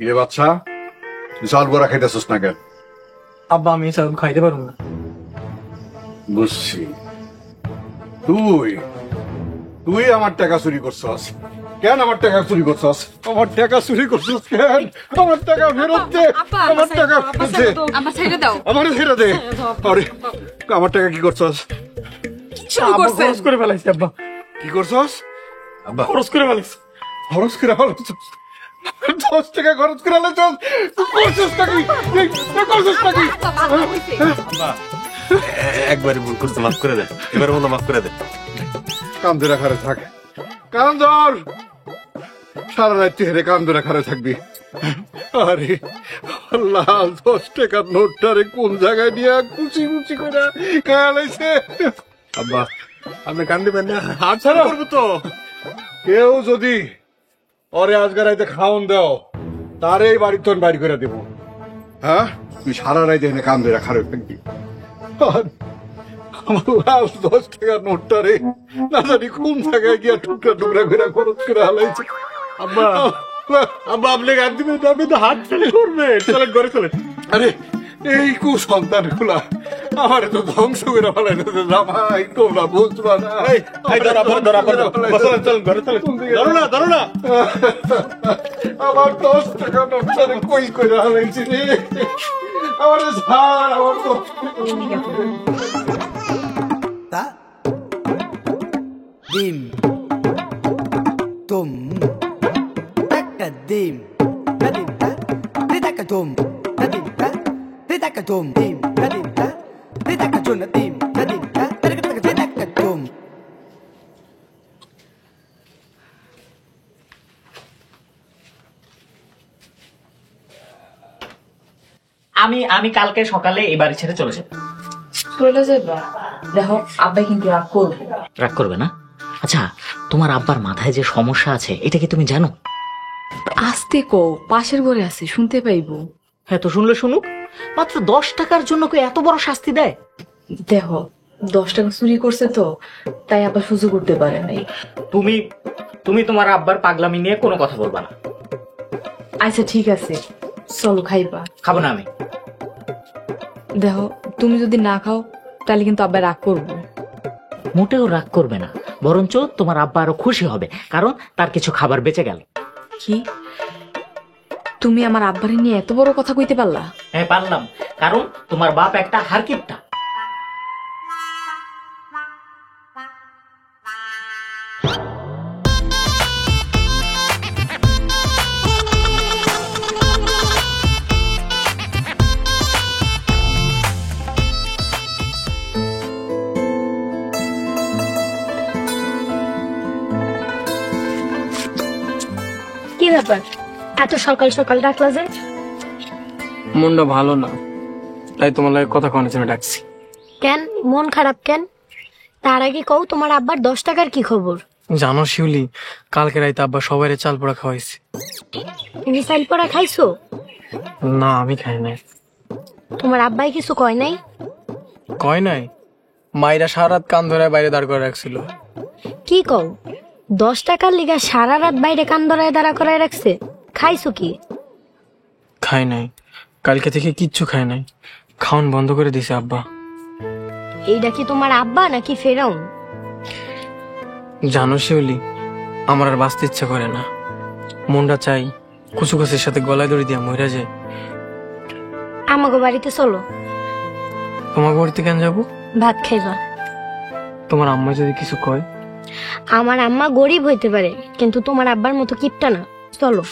ইরে বাচ্চা, তুই চাল বড়া খাইতেছিস না কেন? আব্বা আমি চাল খাইতে পারবো না। বুঝছি, তুই তুই আমার টাকা চুরি করছস কেন? আমার টাকা চুরি করছস? আমার টাকা চুরি করছস কেন? আমার টাকা ফেরত দে, আমার টাকা ফেরত দে, আব্বা ছেড়ে দাও। আমার ফেরত দে। আরে আমার টাকা কি করছস? শুরু আব্বা করছে। খরচ করে ফেলাইছি আব্বা, কি করছস? আব্বা খরচ করে ফেলাইছি। খরচ করে ফেলাইছস? 10 টাকা খরচ করে ফেলাইছস? তুই করছস নাকি? তুই করছস নাকি? একবারই ভুল করছে, মাফ করে দে, এবার মতো মাফ করে দে। কাম ধরে খারে থাক, কাম ধর, সারা রাত তুই হেরে কাম ধরে খারে থাকবি। আরে লাল 10 টাকার নোটটারে কোন জায়গায় নিয়ে কুচি কুচি করে খায়ালাইছে। আব্বা আপনি কান দিবেন না, হাত ছাড়া করবো তো। কেউ যদি ওরে আজকে রাইতে খাওন দাও, তারে এই বাড়ির তোর বাড়ি করে দেবো। হ্যাঁ, তুই সারা রাইতে এনে কাম ধরে খারে থাকবি। আর আমার লাল 10 টাকার নোটটারে না জানি কোন জায়গায় গিয়া টুকরা টুকরা করে খরচ করে হালাইছে। আব্বা আব্বা আপনি কান দিবেন না, আপনি তো হাত ফেলে করবে। চলেন ঘরে চলেন। আরে এই কুসন্তান গুলা আমার তো ধ্বংস করে ফেলাইছে। জামাই তোমরা বুঝবা না। চলেন ঘরে চলেন। ধরো না, ধরো না। আমার 10 টাকা নোটটারে কই করে হালাইছি রে। আমার ঝাড়, আমার তো Ta dim tum taka dim tadim ta taka tum tadim ta taka tum dim tadim ta taka chun dim tadim ta taka tum. আমি আমি কালকে সকালে এই বাড়ি ছেড়ে চলে যাব। চলে যাবা? দেখো আব্বা কিন্তু রাগ করবে। রাগ করবে না? আচ্ছা, তোমার আব্বার মাথায় যে সমস্যা আছে এটা কি তুমি জানো? আস্তে কো, পাশের ঘরে আছে, শুনতে পাইবো। হ্যাঁ, তো শুনলে শুনুক। মাত্র 10 টাকার জন্য কেউ এত বড় শাস্তি দেয়? দেখো 10 টাকা চুরি করছে তো, তাই আব্বা সহ্য করতে পারে নাই। তুমি তুমি তোমার আব্বার পাগলামি নিয়ে কোনো কথা বলবা না। আচ্ছা ঠিক আছে, চলো খাইবা। খাবো না আমি। দেখো তুমি যদি না খাও তাহলে কিন্তু আব্বা রাগ করবো। মোটেও রাগ করবে না, বরঞ্চ তোমার আব্বা আরো খুশি হবে, কারণ তার কিছু খাবার বেঁচে গেল। কি তুমি আমার আব্বারে নিয়ে এত বড় কথা কইতে পারলা? হ্যাঁ পারলাম, কারণ তোমার বাপ একটা হারকিপটা। কি ব্যাপার এত সকাল সকাল ডাকলা যে? মনটা ভালো না, তাই তোমার লাগে কথা কনের জন্য ডাকছি। কেন মন খারাপ কেন? তার আগে কও তোমার আব্বার 10 টাকার কি খবর? জানো শিউলি, কালকে রাইতে আব্বা সবাই চাল পোড়া খাওয়াইছে। তুমি চাল পোড়া খাইছো? না আমি খাই নাই। তোমার আব্বাই কিছু কয় নাই? কয় নাই, মাইরা সারা রাত কান ধরে বাইরে দাঁড় করে রাখছিল। কি কও 10 টাকার লিগা সারা রাত বাইরে কান ধরায় দাঁড়া করায় রাখছে? খাইছো কি? খাই নাই, কালকে থেকে কিচ্ছু খাই নাই, খাওন বন্ধ করে দিছে আব্বা। এইটা কি তোমার আব্বা নাকি ফেরাউন? জানো শিউলি, আমার আর বাঁচতে ইচ্ছা করে না। মনটা চাই কুচু গাছের সাথে গলায় দড়ি দিয়া মইরা যায়। আমাগো বাড়িতে চলো। তোমার বাড়িতে কেন যাবো? ভাত খাইবা। তোমার আম্মা যদি কিছু কয়? আমার আম্মা গরিব হইতে পারে, কিন্তু তোমার আব্বার মতো কিপটা না। চলো।